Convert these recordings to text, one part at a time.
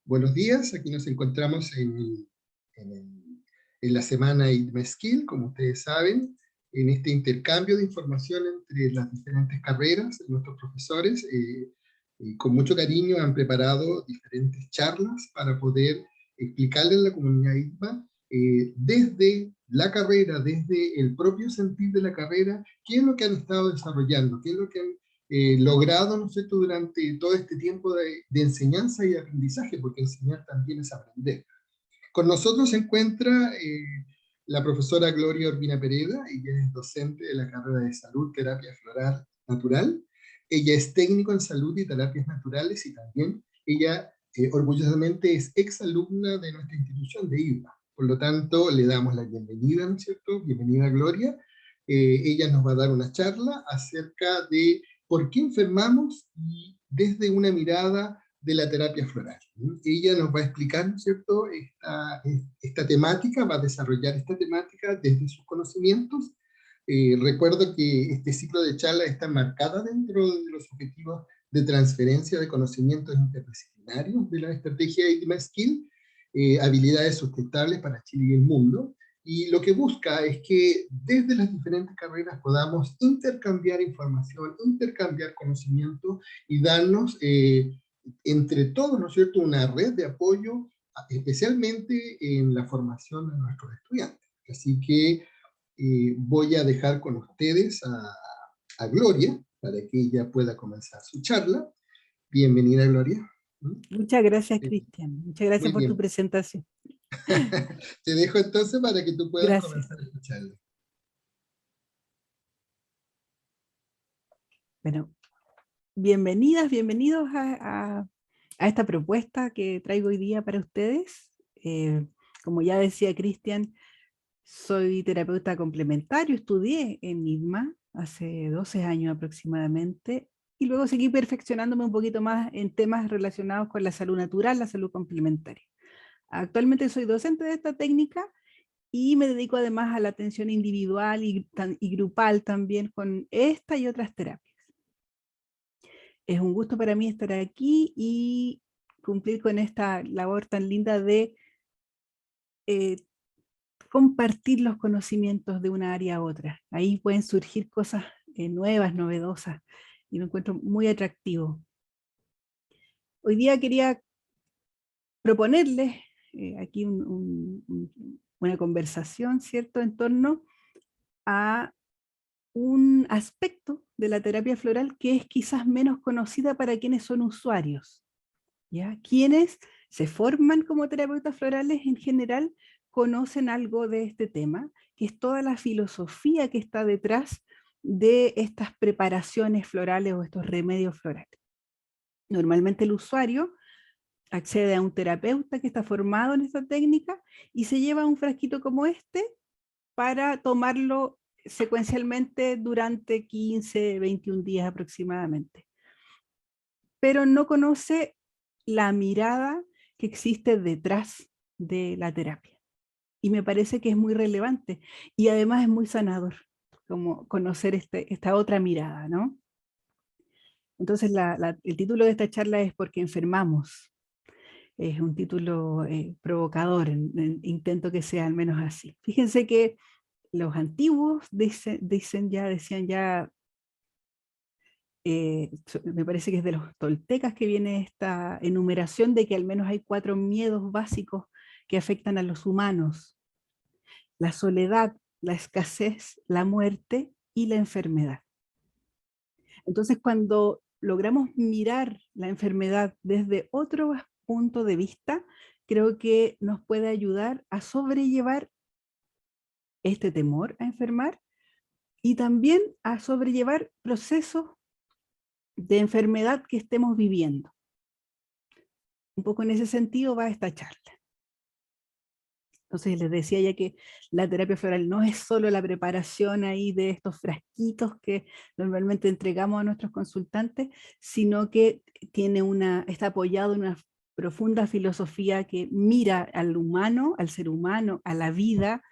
Buenos días, aquí nos encontramos en la semana IDMESKIL, como ustedes saben, en este intercambio de información entre las diferentes carreras. Nuestros profesores, con mucho cariño, han preparado diferentes charlas para poder explicarle a la comunidad IDMA, desde la carrera, desde el propio sentir de la carrera, qué es lo que han estado desarrollando, qué es lo que han logrado, ¿no es cierto?, durante todo este tiempo de enseñanza y aprendizaje, porque enseñar también es aprender. Con nosotros se encuentra la profesora Gloria Urbina Pereda. Ella es docente de la carrera de Salud, Terapia Floral Natural. Ella es técnico en salud y terapias naturales, y también ella orgullosamente es exalumna de nuestra institución de IDMA. Por lo tanto, le damos la bienvenida, ¿no es cierto? Bienvenida, Gloria. Ella nos va a dar una charla acerca de por qué enfermamos y desde una mirada de la terapia floral. Ella nos va a explicar, ¿no es cierto?, esta temática, va a desarrollar esta temática desde sus conocimientos. Recuerdo que este ciclo de charlas está marcada dentro de los objetivos de transferencia de conocimientos interdisciplinarios de la estrategia IDMA-SKIL, habilidades sustentables para Chile y el mundo. Y lo que busca es que desde las diferentes carreras podamos intercambiar información, intercambiar conocimiento y darnos entre todos, ¿no es cierto?, una red de apoyo, especialmente en la formación de nuestros estudiantes. Así que voy a dejar con ustedes a Gloria para que ella pueda comenzar su charla. Bienvenida, Gloria. Muchas gracias, Cristian. Muchas gracias Muy por tu bien. presentación. Te dejo entonces para que tú puedas Gracias. comenzar esta charla. Bueno, bienvenidas, bienvenidos a esta propuesta que traigo hoy día para ustedes. Como ya decía Cristian, soy terapeuta complementario, estudié en IDMA hace 12 años aproximadamente, y luego seguí perfeccionándome un poquito más en temas relacionados con la salud natural, la salud complementaria. Actualmente soy docente de esta técnica y me dedico además a la atención individual y grupal también con esta y otras terapias. Es un gusto para mí estar aquí y cumplir con esta labor tan linda de compartir los conocimientos de una área a otra. Ahí pueden surgir cosas nuevas, novedosas, y lo encuentro muy atractivo. Hoy día quería proponerles aquí una conversación, ¿cierto?, en torno a un aspecto de la terapia floral que es quizás menos conocida para quienes son usuarios, ¿ya? Quienes se forman como terapeutas florales en general conocen algo de este tema, que es toda la filosofía que está detrás de estas preparaciones florales o estos remedios florales. Normalmente el usuario accede a un terapeuta que está formado en esta técnica y se lleva un frasquito como este para tomarlo secuencialmente durante 15, 21 días aproximadamente. Pero no conoce la mirada que existe detrás de la terapia. Y me parece que es muy relevante y además es muy sanador, como conocer esta otra mirada, ¿no? Entonces el título de esta charla es ¿Por qué enfermamos? Es un título provocador, intento que sea al menos así. Fíjense que los antiguos decían ya, me parece que es de los toltecas que viene esta enumeración de que al menos hay 4 miedos básicos que afectan a los humanos: la soledad, la escasez, la muerte y la enfermedad. Entonces, cuando logramos mirar la enfermedad desde otro punto de vista, creo que nos puede ayudar a sobrellevar este temor a enfermar y también a sobrellevar procesos de enfermedad que estemos viviendo. Un poco en ese sentido va esta charla. Entonces les decía ya que la terapia floral no es solo la preparación ahí de estos frasquitos que normalmente entregamos a nuestros consultantes, sino que está apoyado en una profunda filosofía que mira al humano, al ser humano, a la vida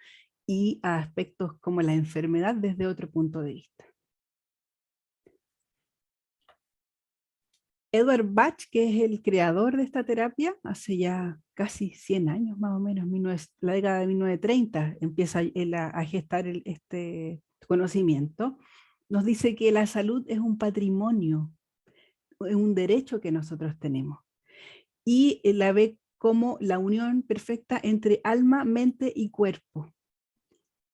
y a aspectos como la enfermedad desde otro punto de vista. Edward Bach, que es el creador de esta terapia, hace ya casi 100 años más o menos, la década de 1930, empieza él a gestar este conocimiento, nos dice que la salud es un patrimonio, es un derecho que nosotros tenemos. Y la ve como la unión perfecta entre alma, mente y cuerpo.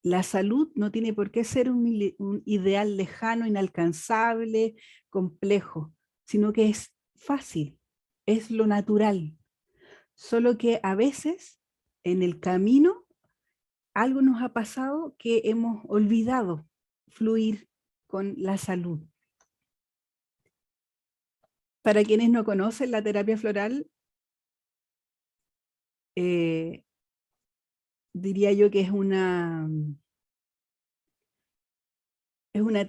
La salud no tiene por qué ser un ideal lejano, inalcanzable, complejo, sino que es fácil, es lo natural. Solo que a veces en el camino algo nos ha pasado que hemos olvidado fluir con la salud. Para quienes no conocen la terapia floral, diría yo que es una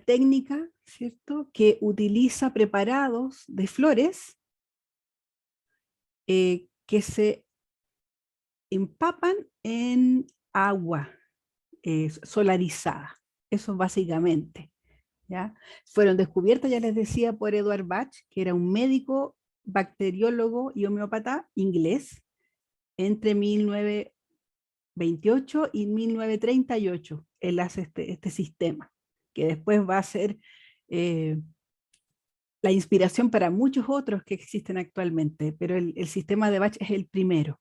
técnica, ¿cierto?, que utiliza preparados de flores que se empapan en agua solarizada. Eso básicamente, ¿ya? Fueron descubiertas, ya les decía, por Edward Bach, que era un médico, bacteriólogo y homeópata inglés, entre 1928 y 1938. Él hace este sistema, que después va a ser la inspiración para muchos otros que existen actualmente, pero el sistema de Bach es el primero.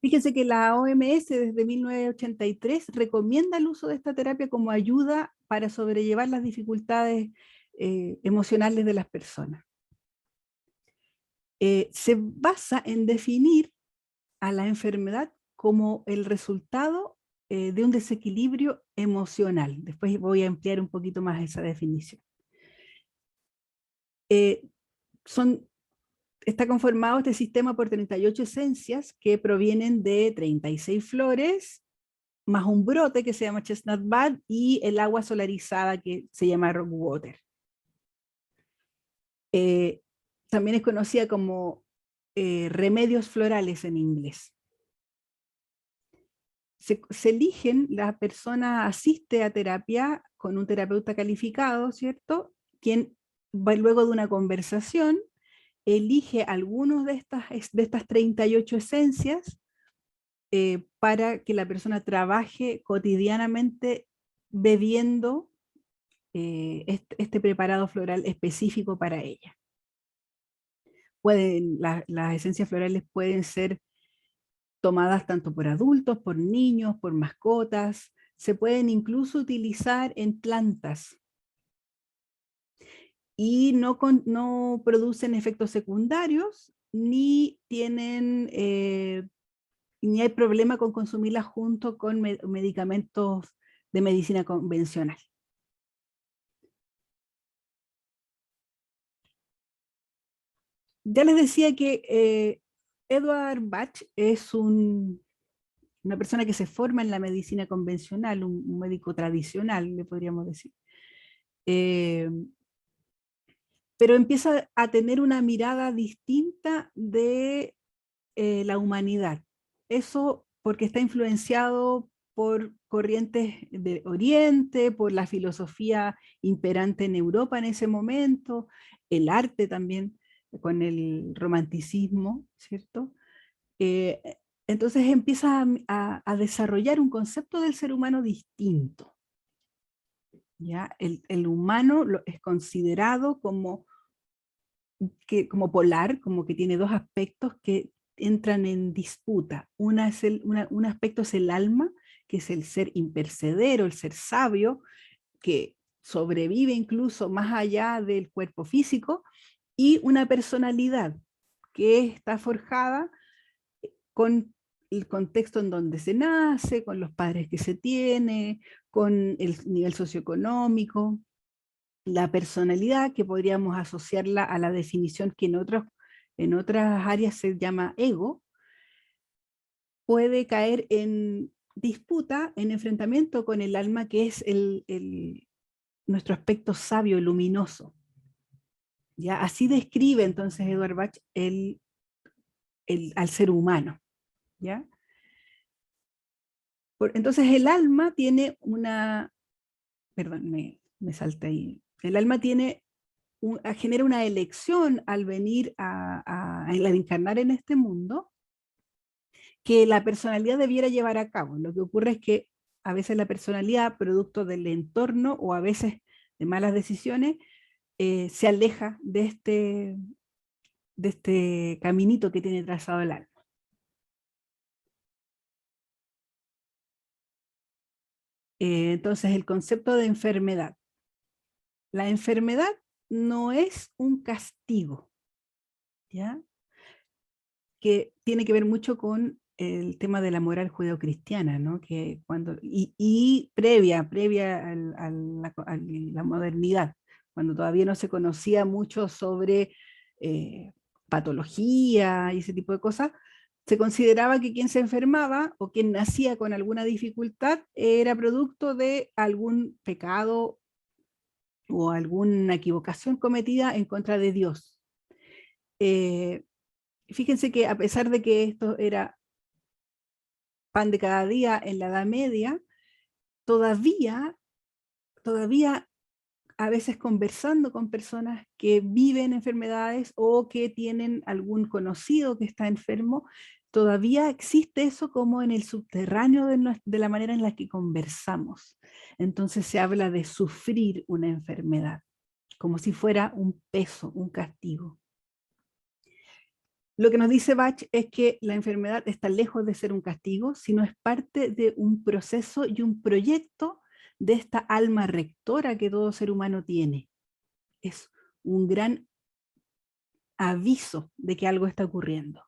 Fíjense que la OMS desde 1983 recomienda el uso de esta terapia como ayuda para sobrellevar las dificultades emocionales de las personas. Se basa en definir a la enfermedad como el resultado de un desequilibrio emocional. Después voy a ampliar un poquito más esa definición. Está conformado este sistema por 38 esencias que provienen de 36 flores, más un brote que se llama chestnut bud y el agua solarizada que se llama rock water. También es conocida como remedios florales en inglés. Se eligen, la persona asiste a terapia con un terapeuta calificado, ¿cierto? Quien luego de una conversación elige algunos de estas 38 esencias para que la persona trabaje cotidianamente bebiendo este preparado floral específico para ella. Las esencias florales pueden ser tomadas tanto por adultos, por niños, por mascotas, se pueden incluso utilizar en plantas y no producen efectos secundarios ni tienen ni hay problema con consumirlas junto con medicamentos de medicina convencional. Ya les decía que Edward Bach es una persona que se forma en la medicina convencional, un médico tradicional, le podríamos decir. Pero empieza a tener una mirada distinta de la humanidad. Eso porque está influenciado por corrientes de Oriente, por la filosofía imperante en Europa en ese momento, el arte también, con el romanticismo, ¿cierto? Entonces empieza a desarrollar un concepto del ser humano distinto. ¿Ya? El humano es considerado como polar, como que tiene dos aspectos que entran en disputa. Un aspecto es el alma, que es el ser impercedero, el ser sabio, que sobrevive incluso más allá del cuerpo físico, y una personalidad que está forjada con el contexto en donde se nace, con los padres que se tiene, con el nivel socioeconómico, la personalidad, que podríamos asociarla a la definición que en otras áreas se llama ego, puede caer en disputa, en enfrentamiento con el alma, que es nuestro aspecto sabio, luminoso. ¿Ya? Así describe entonces Edward Bach al ser humano. ¿Ya? Entonces el alma tiene perdón, me salté ahí. El alma tiene genera una elección al venir al encarnar en este mundo, que la personalidad debiera llevar a cabo. Lo que ocurre es que a veces la personalidad, producto del entorno o a veces de malas decisiones, se aleja de este caminito que tiene trazado el alma. Entonces, el concepto de enfermedad. La enfermedad no es un castigo, ¿ya? Que tiene que ver mucho con el tema de la moral judeocristiana, ¿no? Que y previa a la modernidad, cuando todavía no se conocía mucho sobre patología y ese tipo de cosas, se consideraba que quien se enfermaba o quien nacía con alguna dificultad era producto de algún pecado o alguna equivocación cometida en contra de Dios. Fíjense que a pesar de que esto era pan de cada día en la Edad Media, todavía a veces conversando con personas que viven enfermedades o que tienen algún conocido que está enfermo, todavía existe eso como en el subterráneo de la manera en la que conversamos. Entonces se habla de sufrir una enfermedad, como si fuera un peso, un castigo. Lo que nos dice Bach es que la enfermedad está lejos de ser un castigo, sino es parte de un proceso y un proyecto de esta alma rectora que todo ser humano tiene. Es un gran aviso de que algo está ocurriendo.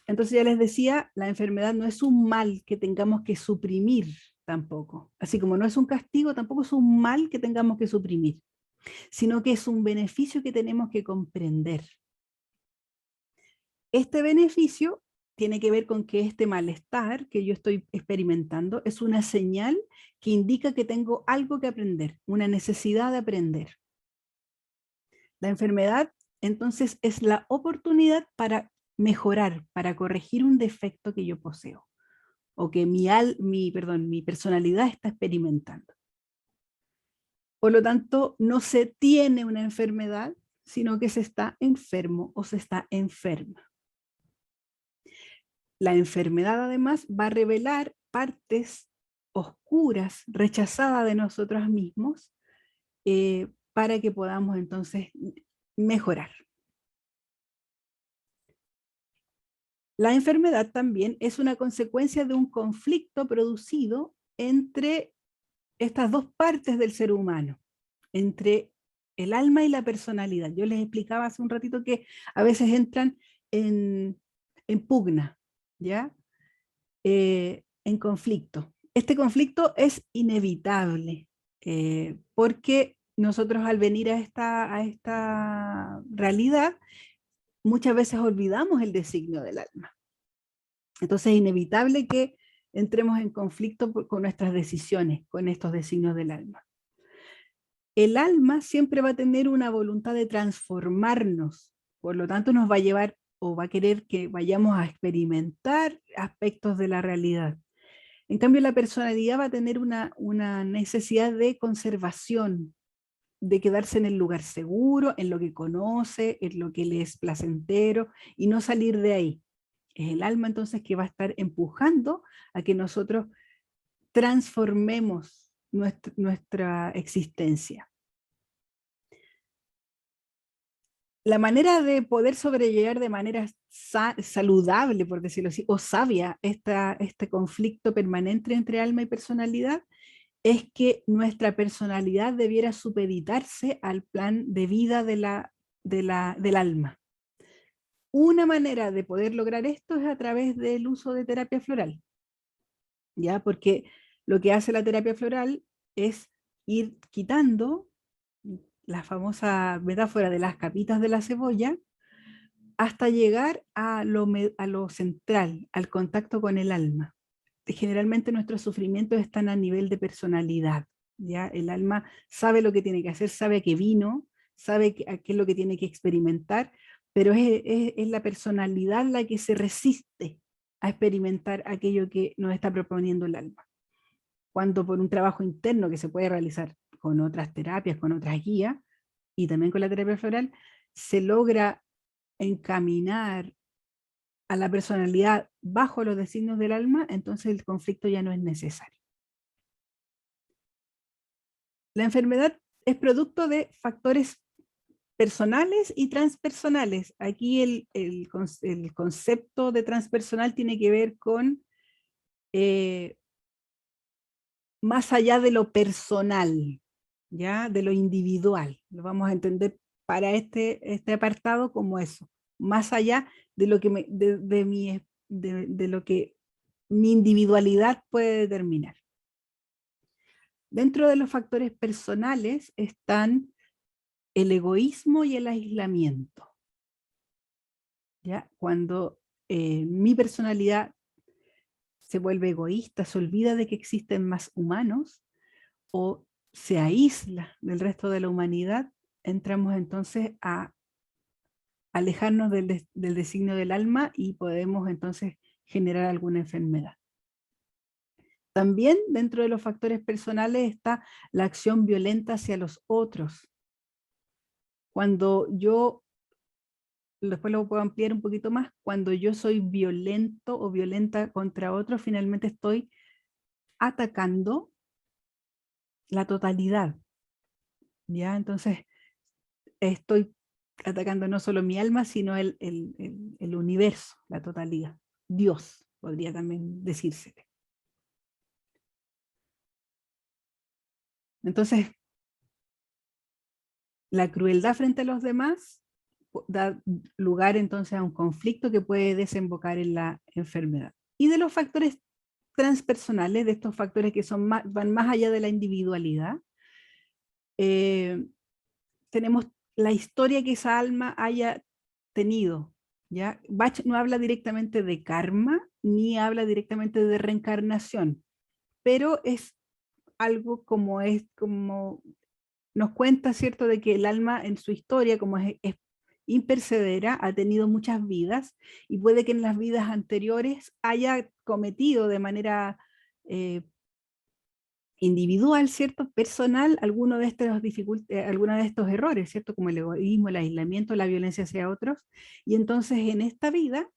Entonces ya les decía, la enfermedad no es un mal que tengamos que suprimir tampoco. Así como no es un castigo, tampoco es un mal que tengamos que suprimir, sino que es un beneficio que tenemos que comprender. Este beneficio tiene que ver con que este malestar que yo estoy experimentando es una señal que indica que tengo algo que aprender, una necesidad de aprender. La enfermedad, entonces, es la oportunidad para mejorar, para corregir un defecto que yo poseo o que mi personalidad está experimentando. Por lo tanto, no se tiene una enfermedad, sino que se está enfermo o se está enferma. La enfermedad además va a revelar partes oscuras, rechazadas de nosotros mismos, para que podamos entonces mejorar. La enfermedad también es una consecuencia de un conflicto producido entre estas dos partes del ser humano, entre el alma y la personalidad. Yo les explicaba hace un ratito que a veces entran en pugna, ¿ya? En conflicto. Este conflicto es inevitable, porque nosotros al venir a esta realidad, muchas veces olvidamos el designio del alma. Entonces es inevitable que entremos en conflicto con nuestras decisiones, con estos designios del alma. El alma siempre va a tener una voluntad de transformarnos, por lo tanto nos va a llevar o va a querer que vayamos a experimentar aspectos de la realidad. En cambio, la personalidad va a tener una necesidad de conservación, de quedarse en el lugar seguro, en lo que conoce, en lo que le es placentero, y no salir de ahí. Es el alma entonces que va a estar empujando a que nosotros transformemos nuestra existencia. La manera de poder sobrellevar de manera saludable, por decirlo así, o sabia, este conflicto permanente entre alma y personalidad, es que nuestra personalidad debiera supeditarse al plan de vida del alma. Una manera de poder lograr esto es a través del uso de terapia floral, ¿ya? Porque lo que hace la terapia floral es ir quitando la famosa metáfora de las capitas de la cebolla hasta llegar a lo central, al contacto con el alma. Generalmente nuestros sufrimientos están a nivel de personalidad, ¿ya? El alma sabe lo que tiene que hacer, sabe a qué vino, sabe qué es lo que tiene que experimentar, pero es la personalidad la que se resiste a experimentar aquello que nos está proponiendo el alma. Cuando por un trabajo interno que se puede realizar con otras terapias, con otras guías, y también con la terapia floral, se logra encaminar a la personalidad bajo los designios del alma, entonces el conflicto ya no es necesario. La enfermedad es producto de factores personales y transpersonales. Aquí el concepto de transpersonal tiene que ver con más allá de lo personal, ¿ya? De lo individual. Lo vamos a entender para este apartado como eso, más allá de lo que, de lo que mi individualidad puede determinar. Dentro de los factores personales están el egoísmo y el aislamiento. ¿Ya? Cuando mi personalidad se vuelve egoísta, se olvida de que existen más humanos o se aísla del resto de la humanidad, entramos entonces a alejarnos del designio del alma y podemos entonces generar alguna enfermedad. También dentro de los factores personales está la acción violenta hacia los otros. Cuando yo, después lo puedo ampliar un poquito más, cuando yo soy violento o violenta contra otros, finalmente estoy atacando la totalidad, ¿ya? Entonces estoy atacando no solo mi alma, sino el universo, la totalidad. Dios, podría también decirse. Entonces, la crueldad frente a los demás da lugar entonces a un conflicto que puede desembocar en la enfermedad. Y de los factores transpersonales, de estos factores que son van más allá de la individualidad, tenemos la historia que esa alma haya tenido. ¿Ya? Bach no habla directamente de karma, ni habla directamente de reencarnación, pero es algo como nos cuenta, ¿cierto?, de que el alma en su historia, como es impercedera, ha tenido muchas vidas, y puede que en las vidas anteriores haya cometido de manera individual, ¿cierto?, personal, alguno de estos errores, ¿cierto?, como el egoísmo, el aislamiento, la violencia hacia otros, y entonces en esta vida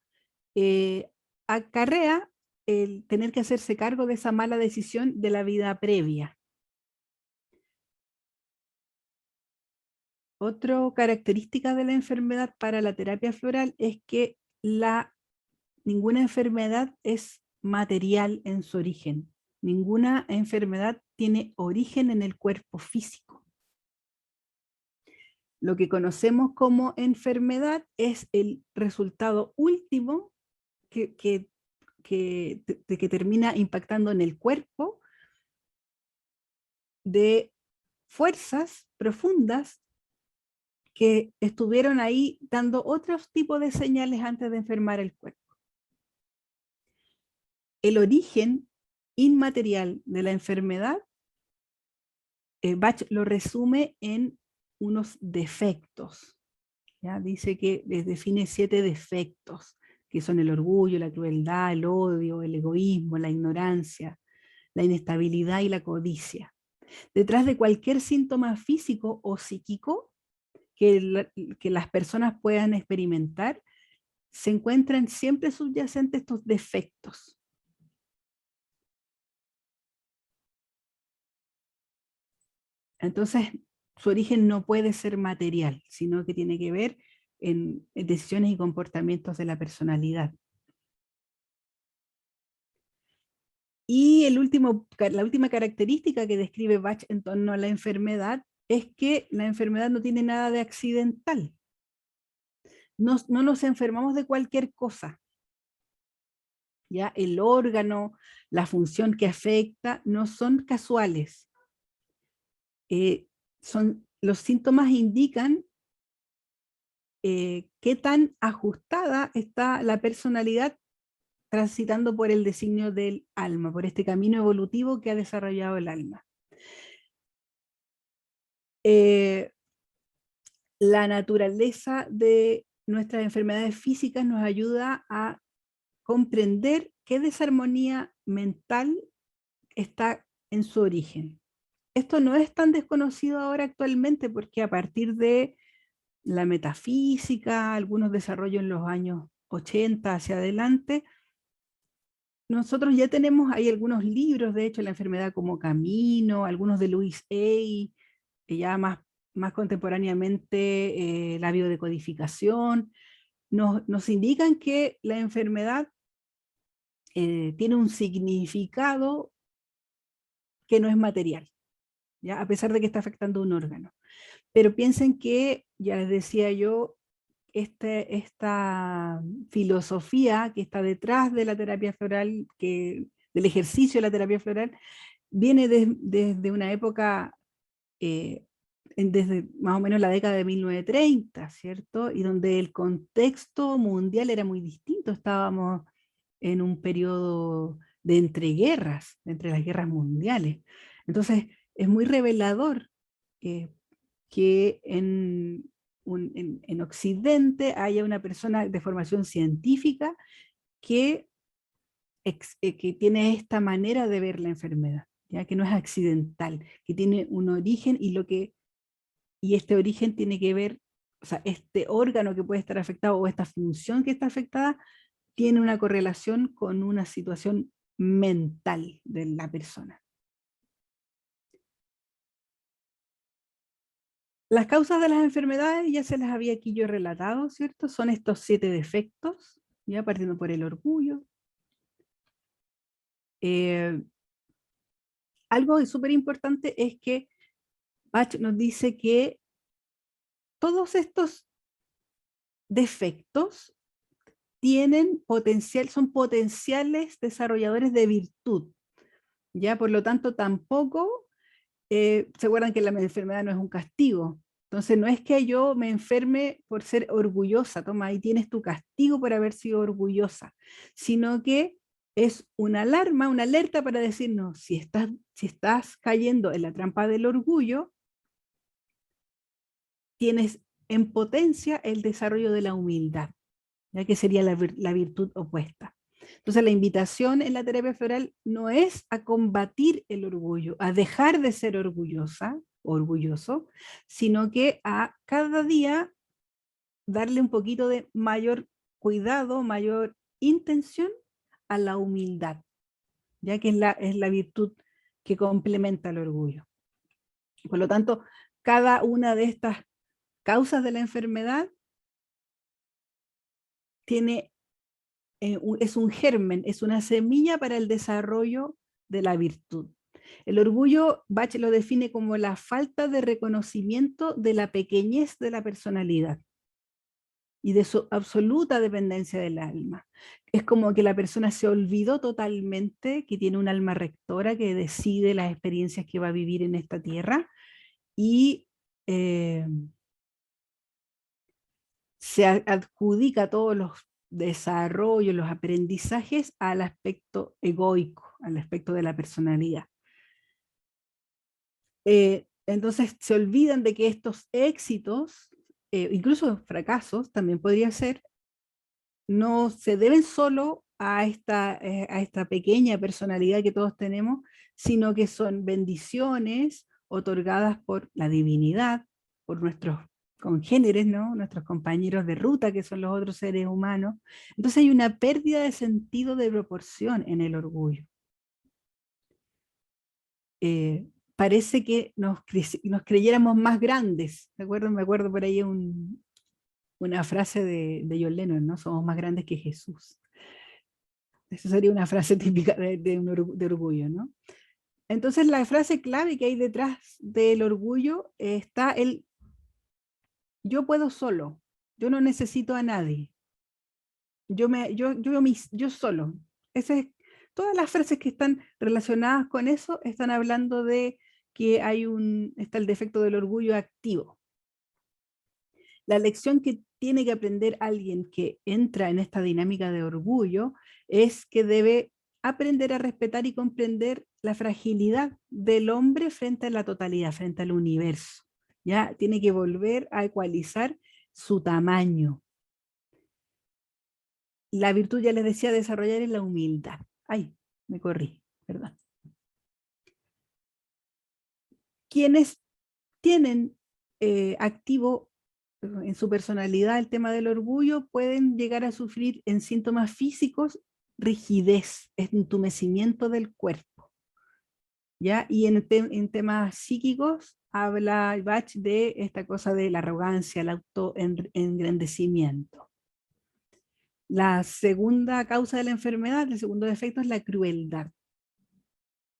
acarrea el tener que hacerse cargo de esa mala decisión de la vida previa. Otra característica de la enfermedad para la terapia floral es que ninguna enfermedad es material en su origen. Ninguna enfermedad tiene origen en el cuerpo físico. Lo que conocemos como enfermedad es el resultado último que termina impactando en el cuerpo de fuerzas profundas que estuvieron ahí dando otros tipos de señales antes de enfermar el cuerpo. El origen inmaterial de la enfermedad, Bach lo resume en unos defectos. ¿Ya? Dice que les define 7 defectos, que son el orgullo, la crueldad, el odio, el egoísmo, la ignorancia, la inestabilidad y la codicia. Detrás de cualquier síntoma físico o psíquico que las personas puedan experimentar, se encuentran siempre subyacentes estos defectos. Entonces, su origen no puede ser material, sino que tiene que ver en decisiones y comportamientos de la personalidad. Y la última característica que describe Bach en torno a la enfermedad es que la enfermedad no tiene nada de accidental. No nos enfermamos de cualquier cosa. ¿Ya? El órgano, la función que afecta, no son casuales. Los síntomas indican qué tan ajustada está la personalidad transitando por el designio del alma, por este camino evolutivo que ha desarrollado el alma. La naturaleza de nuestras enfermedades físicas nos ayuda a comprender qué desarmonía mental está en su origen. esto no es tan desconocido ahora actualmente porque a partir de la metafísica, algunos desarrollos en los años 80 hacia adelante, nosotros ya tenemos, hay algunos libros, de hecho, La enfermedad como camino, algunos de Louis Hay, que ya más contemporáneamente la biodecodificación, nos indican que la enfermedad tiene un significado que no es material, ¿ya? A pesar de que está afectando un órgano. Pero piensen que, ya les decía yo, esta filosofía que está detrás de la terapia floral, del ejercicio de la terapia floral, viene desde una época, desde más o menos la década de 1930, ¿cierto? Y donde el contexto mundial era muy distinto. Estábamos en un periodo de entreguerras, entre las guerras mundiales. Entonces, es muy revelador que en Occidente haya una persona de formación científica que, que tiene esta manera de ver la enfermedad, ¿ya? Que no es accidental, que tiene un origen y este origen tiene que ver, o sea, este órgano que puede estar afectado o esta función que está afectada tiene una correlación con una situación mental de la persona. Las causas de las enfermedades ya se las había aquí yo relatado, ¿cierto? Son estos 7 defectos, ya partiendo por el orgullo. Algo súper importante es que Bach nos dice que todos estos defectos tienen potencial, son potenciales desarrolladores de virtud, ya por lo tanto tampoco, se acuerdan que la enfermedad no es un castigo, entonces no es que yo me enferme por ser orgullosa, toma, ahí tienes tu castigo por haber sido orgullosa, sino que es una alarma, una alerta para decirnos, si estás cayendo en la trampa del orgullo, tienes en potencia el desarrollo de la humildad, ya que sería la virtud opuesta. Entonces la invitación en la terapia floral no es a combatir el orgullo, a dejar de ser orgullosa, orgulloso, sino que a cada día darle un poquito de mayor cuidado, mayor intención a la humildad, ya que es la virtud que complementa el orgullo. Por lo tanto, cada una de estas causas de la enfermedad tiene, es un germen, es una semilla para el desarrollo de la virtud. El orgullo, Bach lo define como la falta de reconocimiento de la pequeñez de la personalidad y de su absoluta dependencia del alma. Es como que la persona se olvidó totalmente que tiene un alma rectora que decide las experiencias que va a vivir en esta tierra y se adjudica todos los desarrollos, los aprendizajes al aspecto egoico, al aspecto de la personalidad. Entonces se olvidan de que estos éxitos, incluso fracasos, también podría ser, no se deben solo a esta pequeña personalidad que todos tenemos, sino que son bendiciones otorgadas por la divinidad, por nuestros congéneres, ¿no? Nuestros compañeros de ruta, que son los otros seres humanos. Entonces hay una pérdida de sentido de proporción en el orgullo. Parece que nos creyéramos más grandes. ¿De acuerdo? Me acuerdo por ahí una frase de John Lennon, ¿no? Somos más grandes que Jesús. Esa sería una frase típica de orgullo, ¿no? Entonces la frase clave que hay detrás del orgullo está el yo puedo solo, yo no necesito a nadie, yo solo. Todas las frases que están relacionadas con eso están hablando de que está el defecto del orgullo activo. La lección que tiene que aprender alguien que entra en esta dinámica de orgullo es que debe aprender a respetar y comprender la fragilidad del hombre frente a la totalidad, frente al universo. Ya tiene que volver a ecualizar su tamaño. La virtud, ya les decía, desarrollar es la humildad. Ay, me corrí, perdón. quienes tienen activo en su personalidad el tema del orgullo pueden llegar a sufrir en síntomas físicos rigidez, entumecimiento del cuerpo, ¿ya? Y en temas psíquicos habla Bach de esta cosa de la arrogancia, el autoengrandecimiento. La segunda causa de la enfermedad, el segundo defecto, es la crueldad.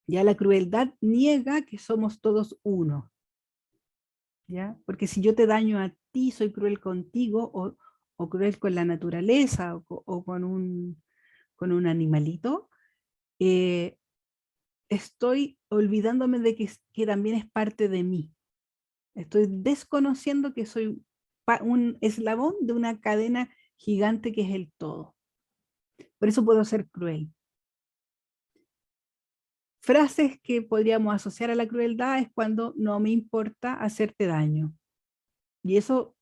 Ya la crueldad niega que somos todos uno, ¿ya? Porque si yo te daño a ti, soy cruel contigo, o cruel con la naturaleza, o con un animalito, estoy olvidándome de que también es parte de mí. Estoy desconociendo que soy un eslabón de una cadena gigante que es el todo. Por eso puedo ser cruel. Frases que podríamos asociar a la crueldad es cuando no me importa hacerte daño. Y eso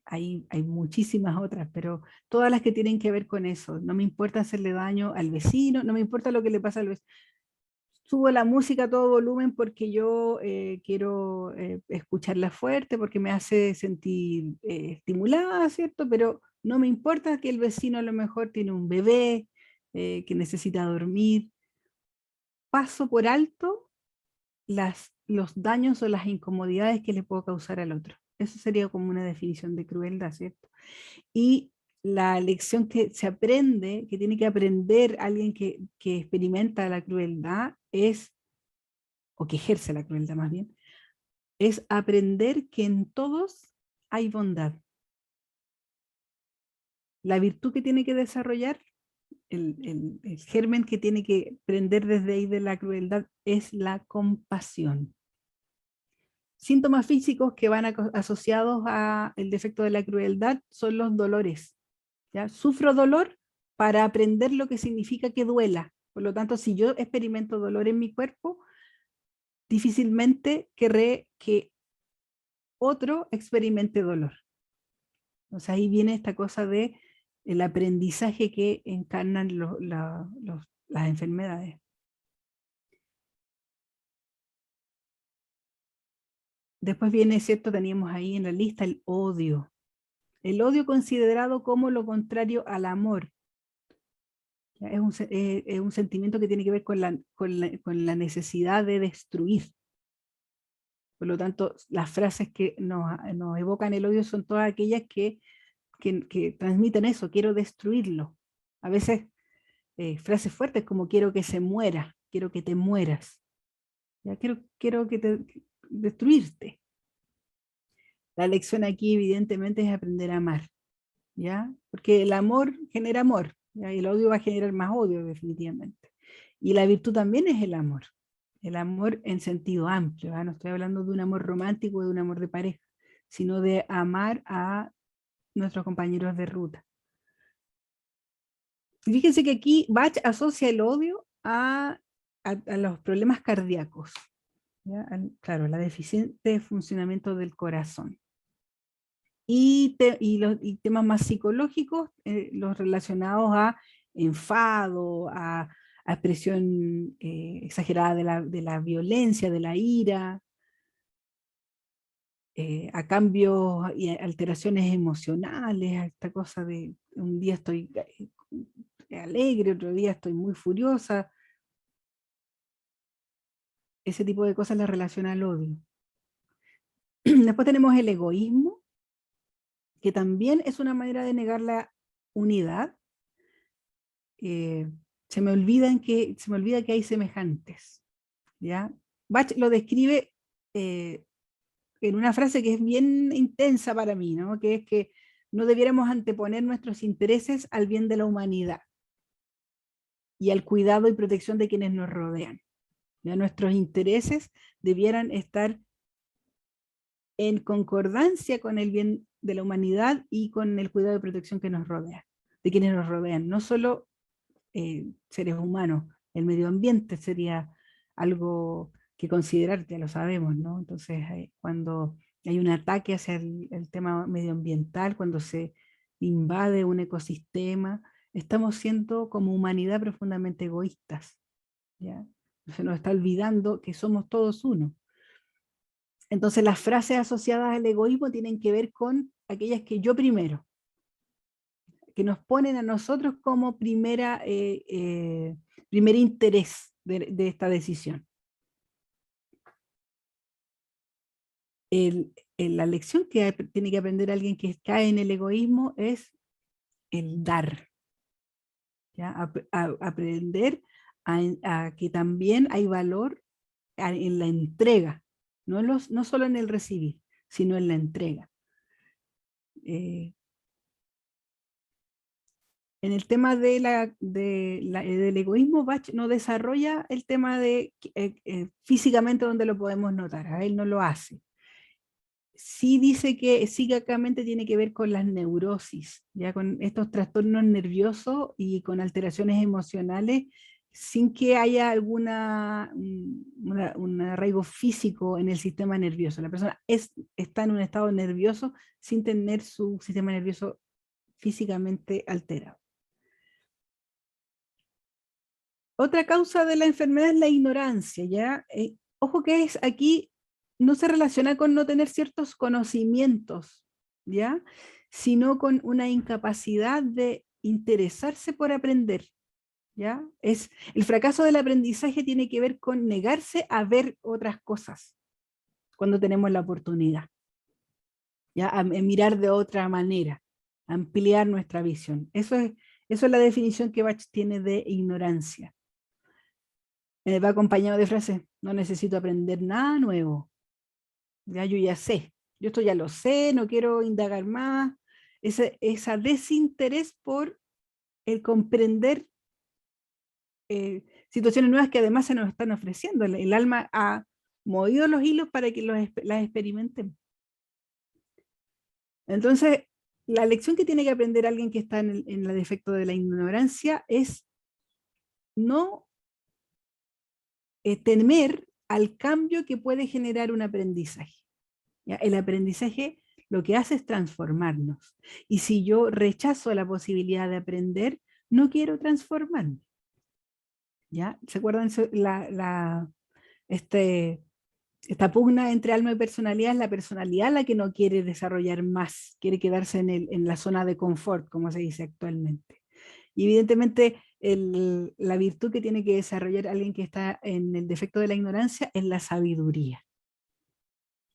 hay muchísimas otras, pero todas las que tienen que ver con eso. No me importa hacerle daño al vecino, no me importa lo que le pasa al vecino. Subo la música a todo volumen porque yo quiero escucharla fuerte, porque me hace sentir estimulada, ¿cierto? Pero no me importa que el vecino a lo mejor tiene un bebé que necesita dormir. Paso por alto los daños o las incomodidades que le puedo causar al otro. Eso sería como una definición de crueldad, ¿cierto? Y la lección que se aprende, que tiene que aprender alguien que experimenta la crueldad, o que ejerce la crueldad más bien, es aprender que en todos hay bondad. La virtud que tiene que desarrollar, el germen que tiene que prender desde ahí de la crueldad es la compasión. Síntomas físicos que van asociados al defecto de la crueldad son los dolores. ¿Ya? Sufro dolor para aprender lo que significa que duela. Por lo tanto, si yo experimento dolor en mi cuerpo, difícilmente querré que otro experimente dolor. O sea, ahí viene esta cosa de el aprendizaje que encarnan las enfermedades. Después viene, ¿cierto? Teníamos ahí en la lista el odio. El odio considerado como lo contrario al amor. Es un sentimiento que tiene que ver con la necesidad de destruir. Por lo tanto, las frases que nos evocan el odio son todas aquellas que transmiten eso, quiero destruirlo. A veces frases fuertes como quiero que se muera, quiero que te mueras, ya quiero destruirte. La lección aquí evidentemente es aprender a amar, ¿ya? Porque el amor genera amor, ¿ya? Y el odio va a generar más odio definitivamente. Y la virtud también es el amor en sentido amplio, ¿ya? No estoy hablando de un amor romántico o de un amor de pareja, sino de amar a nuestros compañeros de ruta. Fíjense que aquí Bach asocia el odio a los problemas cardíacos, ¿ya? Claro, la deficiente funcionamiento del corazón. Y temas más psicológicos, los relacionados a enfado, a expresión exagerada de la violencia, de la ira, a cambios y alteraciones emocionales, a esta cosa de un día estoy alegre, otro día estoy muy furiosa. Ese tipo de cosas las relaciona al odio. Después tenemos el egoísmo, que también es una manera de negar la unidad. Se me olvida que hay semejantes, ¿ya? Bach lo describe en una frase que es bien intensa para mí, ¿no? Que es que no debiéramos anteponer nuestros intereses al bien de la humanidad y al cuidado y protección de quienes nos rodean. ¿Ya? Nuestros intereses debieran estar en concordancia con el bien de la humanidad y con el cuidado y protección que nos rodea, de quienes nos rodean, no solo seres humanos, el medio ambiente sería algo que considerar, ya lo sabemos, ¿no? Entonces, cuando hay un ataque hacia el tema medioambiental, cuando se invade un ecosistema, estamos siendo como humanidad profundamente egoístas, ¿ya? Se nos está olvidando que somos todos uno. Entonces las frases asociadas al egoísmo tienen que ver con aquellas que yo primero, que nos ponen a nosotros como primer interés de esta decisión. La lección que tiene que aprender alguien que cae en el egoísmo es el dar. ¿Ya? Aprender a que también hay valor en la entrega, no solo en el recibir, sino en la entrega. En el tema del egoísmo, Bach no desarrolla el tema de físicamente donde lo podemos notar, a él no lo hace. Sí dice que psíquicamente tiene que ver con las neurosis, ya con estos trastornos nerviosos y con alteraciones emocionales, sin que haya un arraigo físico en el sistema nervioso. La persona está en un estado nervioso sin tener su sistema nervioso físicamente alterado. Otra causa de la enfermedad es la ignorancia, ¿ya? Ojo que aquí no se relaciona con no tener ciertos conocimientos, ¿ya? Sino con una incapacidad de interesarse por aprender, ¿ya? El fracaso del aprendizaje tiene que ver con negarse a ver otras cosas cuando tenemos la oportunidad, ¿ya? A mirar de otra manera, ampliar nuestra visión. Eso es la definición que Bach tiene de ignorancia. Va acompañado de frases, no necesito aprender nada nuevo, ya yo ya sé, yo esto ya lo sé, no quiero indagar más, esa desinterés por el comprender situaciones nuevas que además se nos están ofreciendo. El alma ha movido los hilos para que las experimentemos. Entonces, la lección que tiene que aprender alguien que está en el defecto de la ignorancia es no temer al cambio que puede generar un aprendizaje. ¿Ya? El aprendizaje lo que hace es transformarnos. Y si yo rechazo la posibilidad de aprender, no quiero transformarme. ¿Ya? ¿Se acuerdan esta pugna entre alma y personalidad? Es la personalidad la que no quiere desarrollar más, quiere quedarse en la zona de confort, como se dice actualmente. Y evidentemente la virtud que tiene que desarrollar alguien que está en el defecto de la ignorancia es la sabiduría.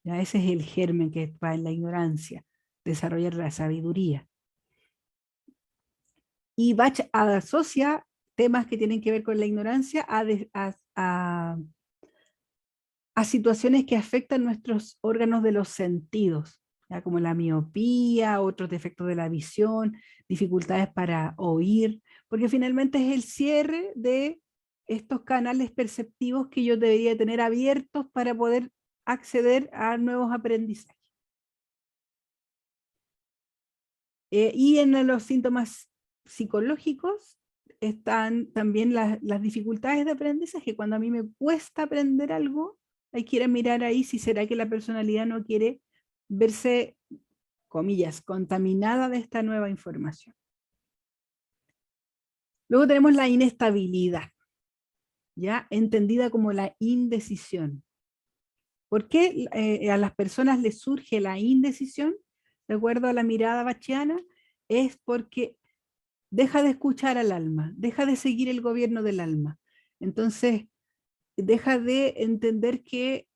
¿Ya? Ese es el germen que va en la ignorancia, desarrollar la sabiduría. Y Bach asocia temas que tienen que ver con la ignorancia a situaciones que afectan nuestros órganos de los sentidos, ¿ya? Como la miopía, otros defectos de la visión, dificultades para oír, porque finalmente es el cierre de estos canales perceptivos que yo debería tener abiertos para poder acceder a nuevos aprendizajes. Y en los síntomas psicológicos están también las dificultades de aprendizaje. Cuando a mí me cuesta aprender algo, hay que ir a mirar ahí si será que la personalidad no quiere verse, comillas, contaminada de esta nueva información. Luego tenemos la inestabilidad, ya entendida como la indecisión. ¿Por qué a las personas les surge la indecisión? De acuerdo a la mirada bachiana, es porque deja de escuchar al alma, deja de seguir el gobierno del alma. Entonces, deja de entender que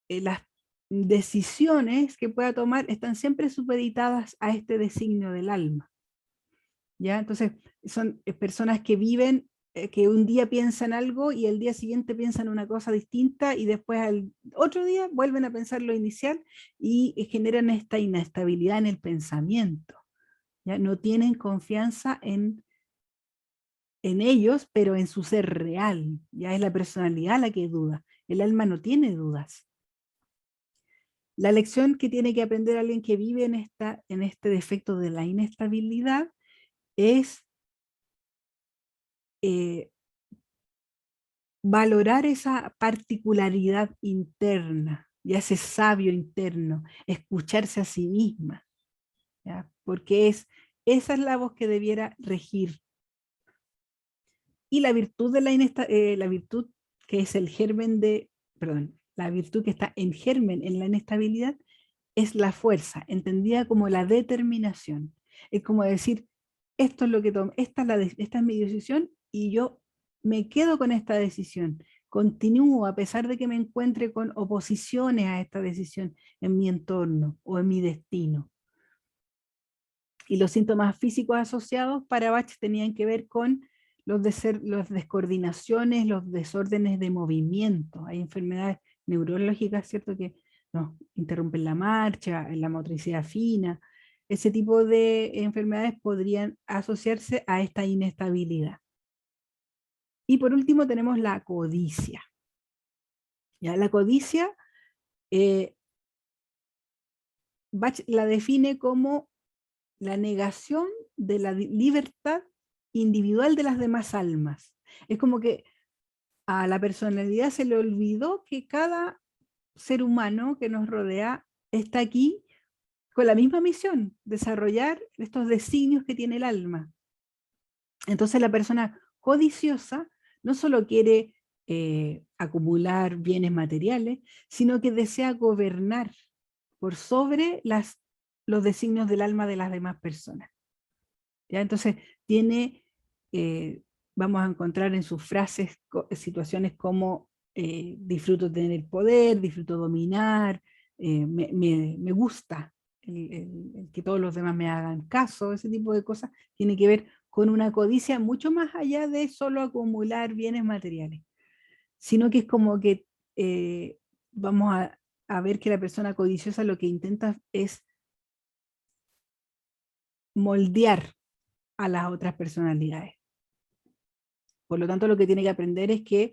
las decisiones que pueda tomar están siempre supeditadas a este designio del alma. ¿Ya? Entonces, son personas que viven, que un día piensan algo y el día siguiente piensan una cosa distinta y después al otro día vuelven a pensar lo inicial y generan esta inestabilidad en el pensamiento. ¿Ya? No tienen confianza en ellos, pero en su ser real. Ya es la personalidad la que duda. El alma no tiene dudas. La lección que tiene que aprender alguien que vive en este defecto de la inestabilidad es valorar esa particularidad interna, ya ese sabio interno, escucharse a sí misma, ¿ya? Porque esa es la voz que debiera regir. Y la virtud de la virtud que es el germen de, perdón, la virtud que está en germen en la inestabilidad, es la fuerza, entendida como la determinación. Es como decir, esto es lo que tomo, esta es mi decisión y yo me quedo con esta decisión. Continúo a pesar de que me encuentre con oposiciones a esta decisión en mi entorno o en mi destino. Y los síntomas físicos asociados para Bach tenían que ver con los descoordinaciones, los desórdenes de movimiento. Hay enfermedades neurológicas, ¿cierto?, que nos interrumpen la marcha, la motricidad fina. Ese tipo de enfermedades podrían asociarse a esta inestabilidad. Y por último tenemos la codicia. ¿Ya? La codicia, Bach la define como la negación de la libertad individual de las demás almas. Es como que a la personalidad se le olvidó que cada ser humano que nos rodea está aquí con la misma misión, desarrollar estos designios que tiene el alma. Entonces la persona codiciosa no solo quiere acumular bienes materiales, sino que desea gobernar por sobre los designios del alma de las demás personas. ¿Ya? Entonces tiene, vamos a encontrar en sus frases situaciones como disfruto tener poder, disfruto dominar, me gusta el que todos los demás me hagan caso, ese tipo de cosas tiene que ver con una codicia mucho más allá de solo acumular bienes materiales, sino que es como que vamos a ver que la persona codiciosa lo que intenta es moldear a las otras personalidades. Por lo tanto, lo que tiene que aprender es que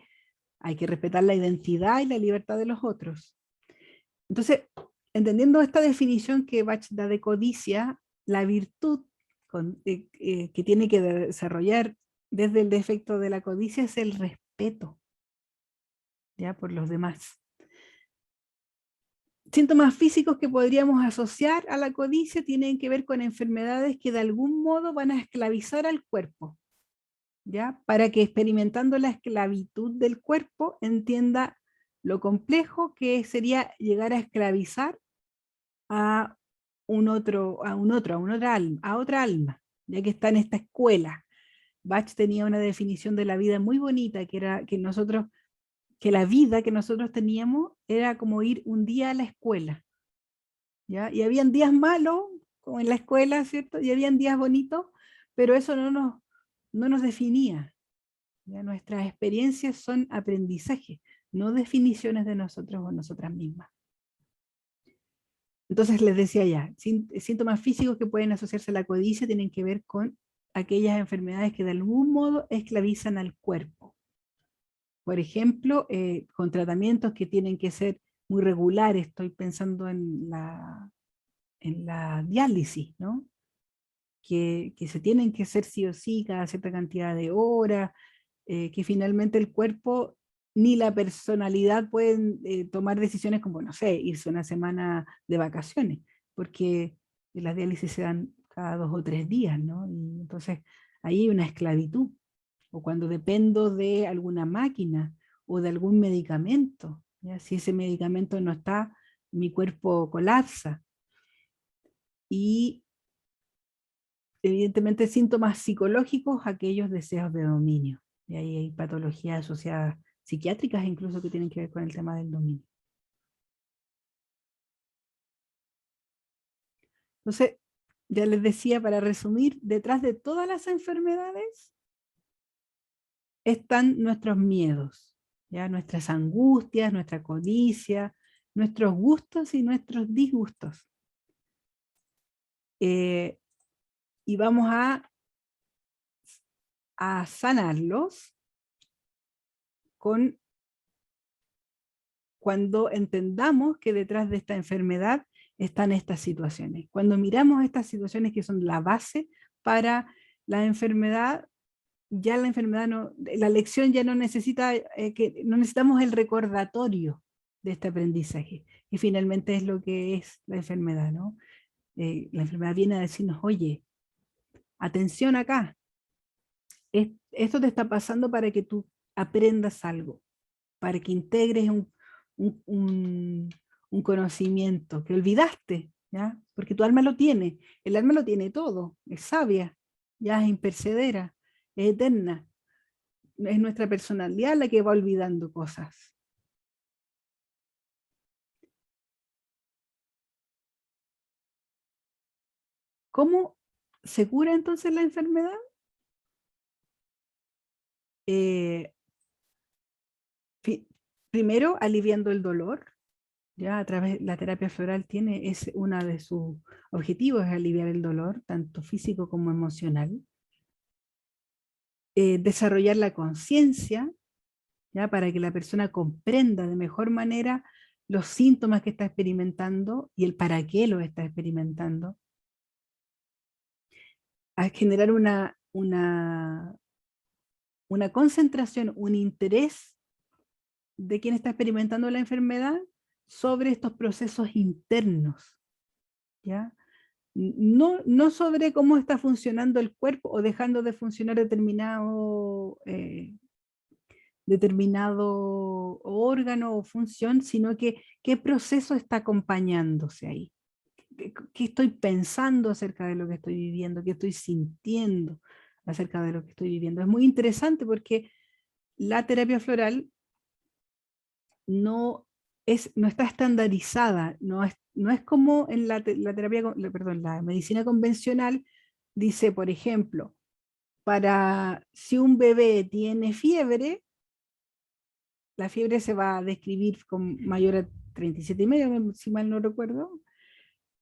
hay que respetar la identidad y la libertad de los otros. Entonces, entendiendo esta definición que Bach da de codicia, la virtud que tiene que desarrollar desde el defecto de la codicia es el respeto, ¿ya?, por los demás. Síntomas físicos que podríamos asociar a la codicia tienen que ver con enfermedades que de algún modo van a esclavizar al cuerpo, ¿ya? Para que experimentando la esclavitud del cuerpo entienda lo complejo que sería llegar a esclavizar a otra alma, ya que está en esta escuela. Bach tenía una definición de la vida muy bonita, que era que la vida que nosotros teníamos era como ir un día a la escuela, ¿ya? Y habían días malos, como en la escuela, ¿cierto? Y habían días bonitos, pero eso no nos definía. ¿Ya? Nuestras experiencias son aprendizaje, no definiciones de nosotros o nosotras mismas. Entonces les decía ya, síntomas físicos que pueden asociarse a la codicia tienen que ver con aquellas enfermedades que de algún modo esclavizan al cuerpo. Por ejemplo, con tratamientos que tienen que ser muy regulares, estoy pensando en la diálisis, ¿no? Que se tienen que hacer sí o sí cada cierta cantidad de horas, que finalmente el cuerpo ni la personalidad pueden tomar decisiones como, no sé, irse una semana de vacaciones, porque las diálisis se dan cada 2 o 3 días, ¿no? Y entonces ahí hay una esclavitud, o cuando dependo de alguna máquina o de algún medicamento, ¿ya? Si ese medicamento no está, mi cuerpo colapsa. Y evidentemente síntomas psicológicos, aquellos deseos de dominio. Y ahí hay patologías asociadas psiquiátricas incluso que tienen que ver con el tema del dominio. Entonces, ya les decía, para resumir, detrás de todas las enfermedades están nuestros miedos, ¿ya? Nuestras angustias, nuestra codicia, nuestros gustos y nuestros disgustos. Y vamos a sanarlos cuando entendamos que detrás de esta enfermedad están estas situaciones. Cuando miramos estas situaciones que son la base para la enfermedad, ya la enfermedad no, la lección ya no necesita, no necesitamos el recordatorio de este aprendizaje, que finalmente es lo que es la enfermedad, ¿no? La enfermedad viene a decirnos, oye, atención acá, esto te está pasando para que tú aprendas algo, para que integres un conocimiento que olvidaste, ¿ya? Porque tu alma lo tiene, el alma lo tiene todo, es sabia, ya es impercedera, es eterna. Es nuestra personalidad la que va olvidando cosas. ¿Cómo se cura entonces la enfermedad? Primero, aliviando el dolor. Ya a través de la terapia floral tiene, es una de sus objetivos, es aliviar el dolor, tanto físico como emocional. Desarrollar la conciencia, ya para que la persona comprenda de mejor manera los síntomas que está experimentando y el para qué lo está experimentando. A generar una concentración, un interés de quien está experimentando la enfermedad sobre estos procesos internos, ¿ya? No sobre cómo está funcionando el cuerpo o dejando de funcionar determinado órgano o función, sino que qué proceso está acompañándose ahí. ¿Qué estoy pensando acerca de lo que estoy viviendo? ¿Qué estoy sintiendo acerca de lo que estoy viviendo? Es muy interesante porque la terapia floral no está estandarizada, no es como en la terapia, perdón, la medicina convencional, dice, por ejemplo, si un bebé tiene fiebre, la fiebre se va a describir con mayor a 37,5, si mal no recuerdo,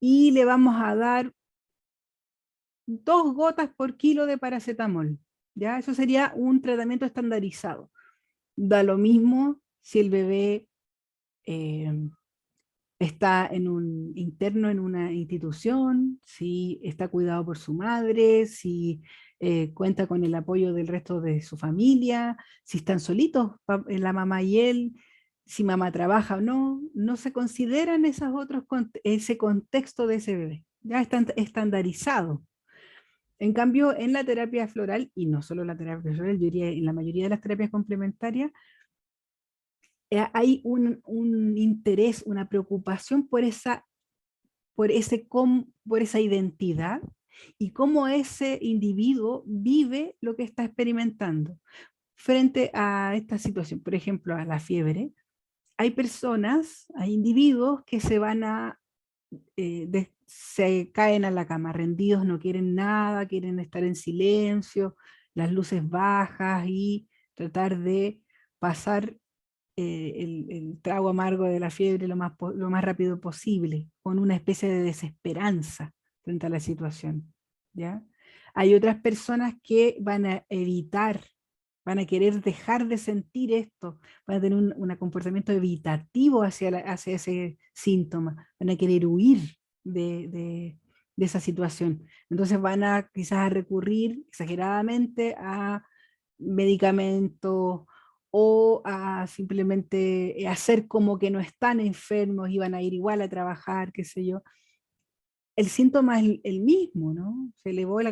y le vamos a dar 2 gotas por kilo de paracetamol. ¿Ya? Eso sería un tratamiento estandarizado. Da lo mismo si el bebé está interno en una institución, si está cuidado por su madre, si cuenta con el apoyo del resto de su familia, si están solitos la mamá y él, si mamá trabaja o no, no se consideran ese contexto de ese bebé, ya está estandarizado. En cambio, en la terapia floral, y no solo la terapia floral, yo diría en la mayoría de las terapias complementarias, hay un interés, una preocupación por esa identidad y cómo ese individuo vive lo que está experimentando frente a esta situación. Por ejemplo, a la fiebre. Hay individuos que se caen a la cama rendidos, no quieren nada, quieren estar en silencio, las luces bajas y tratar de pasar el trago amargo de la fiebre lo más rápido posible, con una especie de desesperanza frente a la situación, ¿ya? Hay otras personas que van a evitar, van a querer dejar de sentir esto, van a tener un comportamiento evitativo hacia ese síntoma, van a querer huir de esa situación. Entonces van a quizás a recurrir exageradamente a medicamentos o a simplemente hacer como que no están enfermos y van a ir igual a trabajar, qué sé yo. El síntoma es el mismo, ¿no? Se elevó la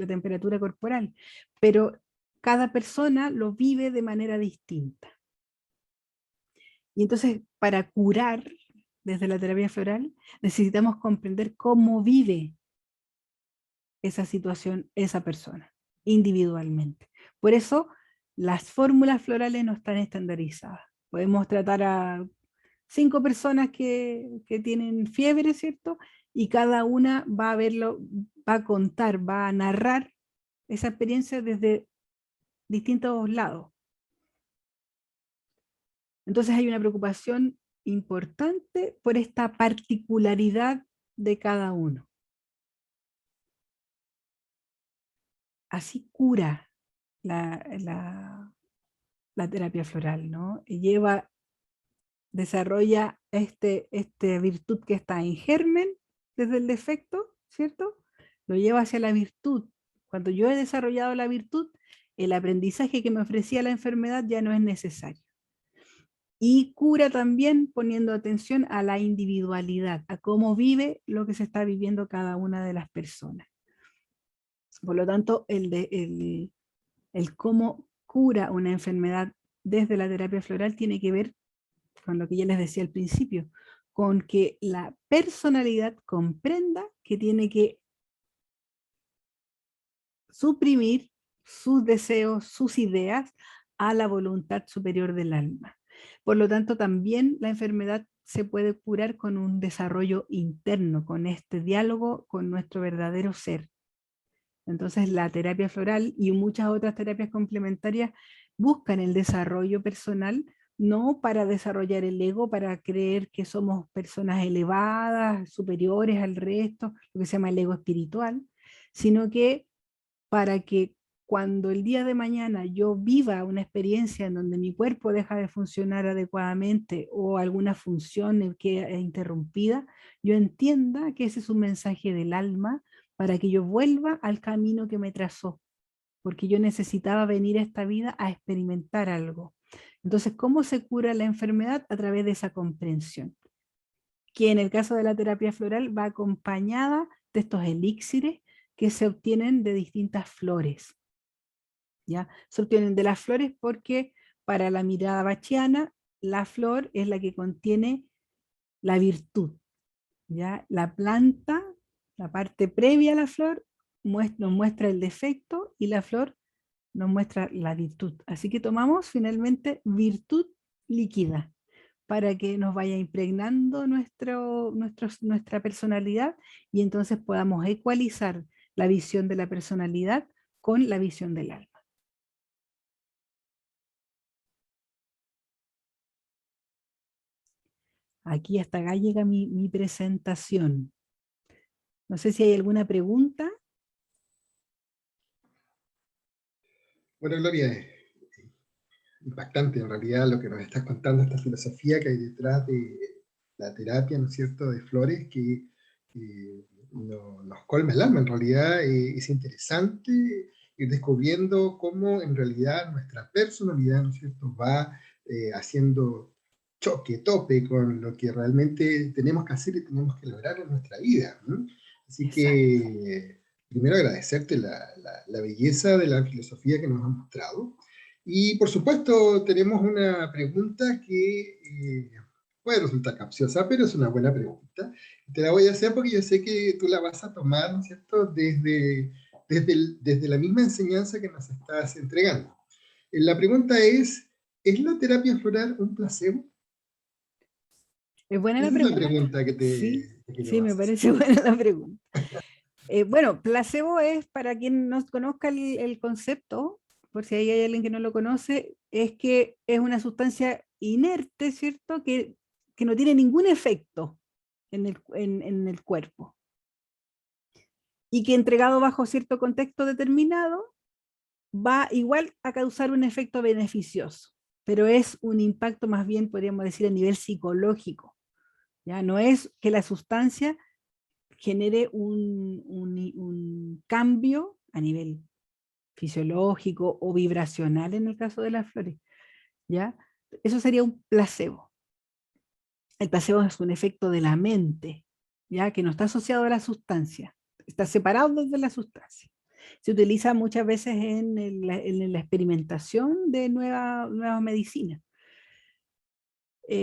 temperatura corporal, pero cada persona lo vive de manera distinta. Y entonces, para curar desde la terapia floral, necesitamos comprender cómo vive esa situación esa persona, individualmente. Por eso, las fórmulas florales no están estandarizadas. Podemos tratar a 5 personas que tienen fiebre, ¿cierto? Y cada una va a verlo, va a contar, va a narrar esa experiencia desde distintos lados. Entonces hay una preocupación importante por esta particularidad de cada uno. Así cura la terapia floral, ¿no? Y desarrolla esta virtud que está en germen desde el defecto, ¿cierto? Lo lleva hacia la virtud. Cuando yo he desarrollado la virtud, el aprendizaje que me ofrecía la enfermedad ya no es necesario. Y cura también poniendo atención a la individualidad, a cómo vive lo que se está viviendo cada una de las personas. Por lo tanto, el cómo cura una enfermedad desde la terapia floral tiene que ver con lo que ya les decía al principio, con que la personalidad comprenda que tiene que suprimir sus deseos, sus ideas a la voluntad superior del alma. Por lo tanto, también la enfermedad se puede curar con un desarrollo interno, con este diálogo con nuestro verdadero ser. Entonces, la terapia floral y muchas otras terapias complementarias buscan el desarrollo personal, no para desarrollar el ego, para creer que somos personas elevadas, superiores al resto, lo que se llama el ego espiritual, sino que para que cuando el día de mañana yo viva una experiencia en donde mi cuerpo deja de funcionar adecuadamente o alguna función queda interrumpida, yo entienda que ese es un mensaje del alma para que yo vuelva al camino que me trazó, porque yo necesitaba venir a esta vida a experimentar algo. Entonces, ¿cómo se cura la enfermedad? A través de esa comprensión, que en el caso de la terapia floral va acompañada de estos elixires que se obtienen de distintas flores. ¿Ya? Se obtienen de las flores porque para la mirada bachiana, la flor es la que contiene la virtud. ¿Ya? La planta, la parte previa a la flor, nos muestra el defecto y la flor nos muestra la virtud. Así que tomamos finalmente virtud líquida para que nos vaya impregnando nuestra personalidad y entonces podamos ecualizar la visión de la personalidad con la visión del alma. Aquí hasta acá llega mi presentación. No sé si hay alguna pregunta. Bueno, Gloria, es impactante en realidad lo que nos estás contando, esta filosofía que hay detrás de la terapia, ¿no es cierto?, de flores, que nos colma el alma. En realidad es interesante ir descubriendo cómo en realidad nuestra personalidad, ¿no es cierto?, va haciendo choque, tope con lo que realmente tenemos que hacer y tenemos que lograr en nuestra vida, ¿no? Así Exacto. que primero agradecerte la belleza de la filosofía que nos has mostrado. Y por supuesto tenemos una pregunta que puede resultar capciosa, pero es una buena pregunta. Te la voy a hacer porque yo sé que tú la vas a tomar, ¿no es cierto?, desde la misma enseñanza que nos estás entregando. La pregunta ¿es la terapia floral un placebo? Es buena la Esa es la pregunta. pregunta que Sí, te quiero sí, me hacer. parece buena la pregunta. Bueno, placebo es, para quien no conozca el concepto, por si hay alguien que no lo conoce, es que es una sustancia inerte, ¿cierto? Que no tiene ningún efecto en el cuerpo. Y que entregado bajo cierto contexto determinado, va igual a causar un efecto beneficioso, pero es un impacto más bien, podríamos decir, a nivel psicológico. ¿Ya? No es que la sustancia genere un cambio a nivel fisiológico o vibracional en el caso de las flores, ¿ya? Eso sería un placebo. El placebo es un efecto de la mente, ¿ya? Que no está asociado a la sustancia, está separado de la sustancia. Se utiliza muchas veces en la experimentación de nuevas medicinas.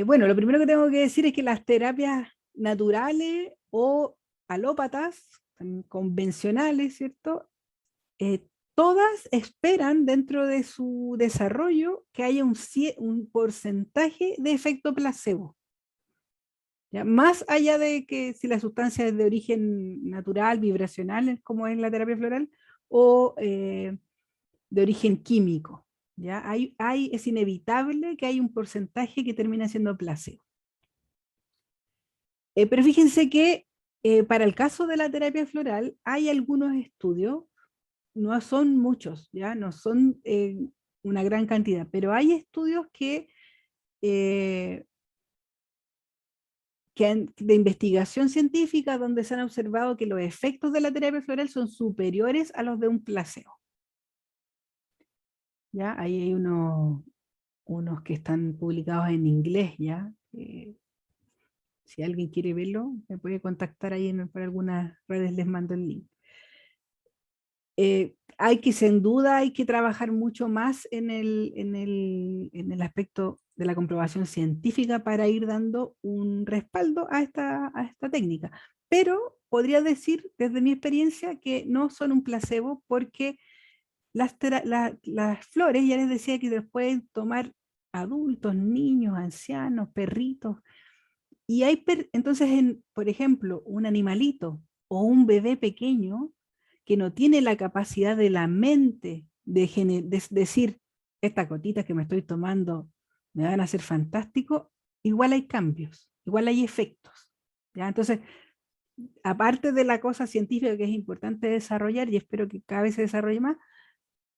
Bueno, lo primero que tengo que decir es que las terapias naturales o alópatas, convencionales, ¿cierto? Todas esperan dentro de su desarrollo que haya un porcentaje de efecto placebo. ¿Ya? Más allá de que si la sustancia es de origen natural, vibracional, como es la terapia floral, o de origen químico. ¿Ya? Es inevitable que hay un porcentaje que termina siendo placebo. Pero fíjense que para el caso de la terapia floral hay algunos estudios, no son muchos, ¿ya? No son una gran cantidad, pero hay estudios eh, de investigación científica donde se han observado que los efectos de la terapia floral son superiores a los de un placebo. ¿Ya? Ahí hay unos que están publicados en inglés, ¿ya? Si alguien quiere verlo, me puede contactar ahí por algunas redes, les mando el link. Hay que, sin duda, hay que trabajar mucho más en el aspecto de la comprobación científica para ir dando un respaldo a esta técnica. Pero podría decir, desde mi experiencia, que no son un placebo, porque las flores, ya les decía que las pueden tomar adultos, niños, ancianos, perritos, y hay, entonces, por ejemplo, un animalito o un bebé pequeño que no tiene la capacidad de la mente de decir, estas gotitas que me estoy tomando me van a hacer fantástico, igual hay cambios, igual hay efectos. ¿Ya? Entonces, aparte de la cosa científica que es importante desarrollar, y espero que cada vez se desarrolle más,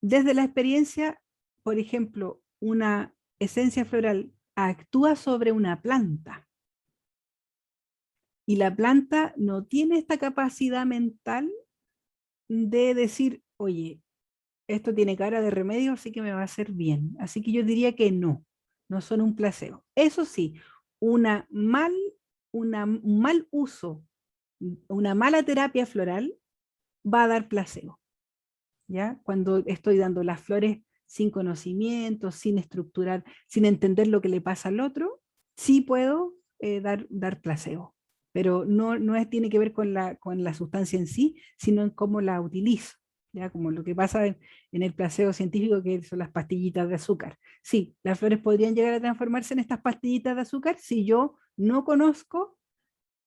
desde la experiencia, por ejemplo, una esencia floral actúa sobre una planta y la planta no tiene esta capacidad mental de decir, oye, esto tiene cara de remedio, así que me va a hacer bien. Así que yo diría que no, no son un placebo. Eso sí, una mal, un mal uso, una mala terapia floral va a dar placebo. ¿Ya? Cuando estoy dando las flores sin conocimiento, sin estructurar, sin entender lo que le pasa al otro, sí puedo dar placebo. Pero no tiene que ver con la sustancia en sí, sino en cómo la utilizo. ¿Ya? Como lo que pasa en el placebo científico, que son las pastillitas de azúcar. Sí, las flores podrían llegar a transformarse en estas pastillitas de azúcar si yo no conozco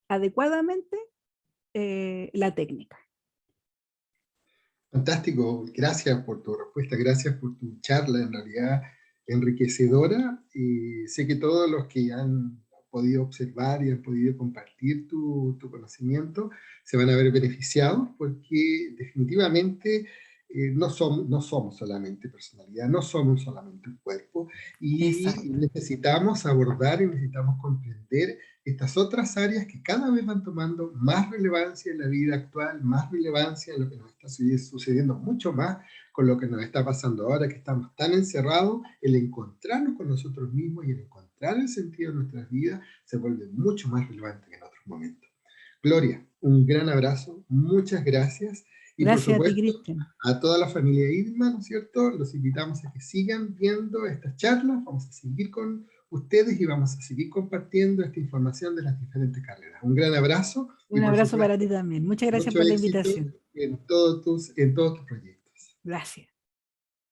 adecuadamente la técnica. Fantástico, gracias por tu respuesta, gracias por tu charla, en realidad enriquecedora. Y sé que todos los que han podido observar y han podido compartir tu conocimiento se van a ver beneficiados, porque definitivamente no somos solamente personalidad, no somos solamente un cuerpo, y Exacto. necesitamos abordar y necesitamos comprender estas otras áreas que cada vez van tomando más relevancia en la vida actual, más relevancia en lo que nos está sucediendo, mucho más con lo que nos está pasando ahora, que estamos tan encerrados. El encontrarnos con nosotros mismos y el encontrar el sentido de nuestras vidas se vuelve mucho más relevante que en otros momentos. Gloria, un gran abrazo, muchas gracias, y por Gracias a ti, supuesto Cristian. a toda la familia Irma, ¿no es cierto? Los invitamos a que sigan viendo estas charlas, vamos a seguir con ustedes y vamos a seguir compartiendo esta información de las diferentes carreras. Un gran abrazo y Un por abrazo para supuesto ti también. Muchas gracias mucho por la éxito invitación. en todos tus proyectos. Gracias.